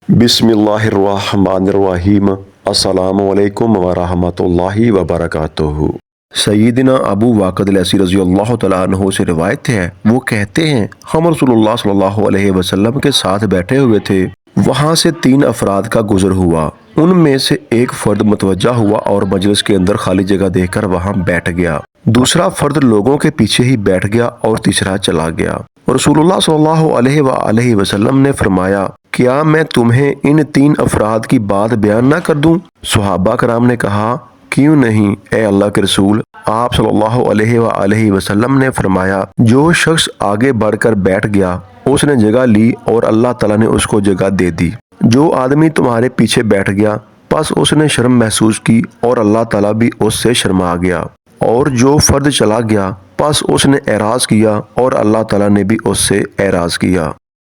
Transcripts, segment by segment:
بسم اللہ الرحمن الرحیم۔ السلام علیکم ورحمۃ اللہ وبرکاتہ۔ سیدنا ابو واقد اللیثی رضی اللہ تعالیٰ عنہ سے روایت ہے، وہ کہتے ہیں ہم رسول اللہ صلی اللہ علیہ وسلم کے ساتھ بیٹھے ہوئے تھے، وہاں سے 3 افراد کا گزر ہوا، ان میں سے ایک فرد متوجہ ہوا اور مجلس کے اندر خالی جگہ دیکھ کر وہاں بیٹھ گیا، دوسرا فرد لوگوں کے پیچھے ہی بیٹھ گیا اور تیسرا چلا گیا۔ رسول اللہ صلی اللہ علیہ وآلہ وسلم نے فرمایا، کیا میں تمہیں ان 3 افراد کی بات بیان نہ کر دوں؟ صحابہ کرام نے کہا، کیوں نہیں اے اللہ کے رسول؟ آپ صلی اللہ علیہ وآلہ وسلم نے فرمایا، جو شخص آگے بڑھ کر بیٹھ گیا اس نے جگہ لی اور اللہ تعالیٰ نے اس کو جگہ دے دی۔ جو آدمی تمہارے پیچھے بیٹھ گیا پس اس نے شرم محسوس کی اور اللہ تعالیٰ بھی اس سے شرما گیا، اور جو فرد چلا گیا پس اس نے اعراض کیا اور اللہ تعالیٰ نے بھی اس سے اعراض کیا۔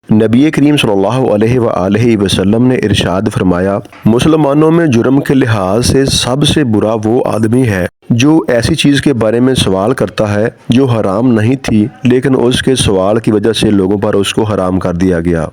نبی کریم صلی اللہ علیہ وآلہ وسلم نے ارشاد فرمایا، مسلمانوں میں جرم کے لحاظ سے سب سے برا وہ آدمی ہے جو ایسی چیز کے بارے میں سوال کرتا ہے جو حرام نہیں تھی، لیکن اس کے سوال کی وجہ سے لوگوں پر اس کو حرام کر دیا گیا۔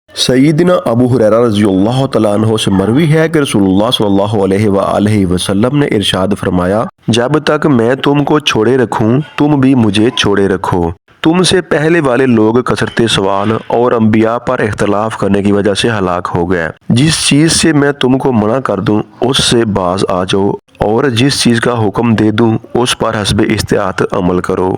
سیدنا ابو ہریرہ رضی اللہ تعالیٰ عنہ سے مروی ہے کہ رسول اللہ صلی اللہ علیہ وآلہ وسلم نے ارشاد فرمایا، جب تک میں تم کو چھوڑے رکھوں تم بھی مجھے چھوڑے رکھو۔ تم سے پہلے والے لوگ کثرت سوال اور انبیاء پر اختلاف کرنے کی وجہ سے ہلاک ہو گئے۔ جس چیز سے میں تم کو منع کر دوں اس سے باز آ جاؤ، اور جس چیز کا حکم دے دوں اس پر حسب استطاعت عمل کرو۔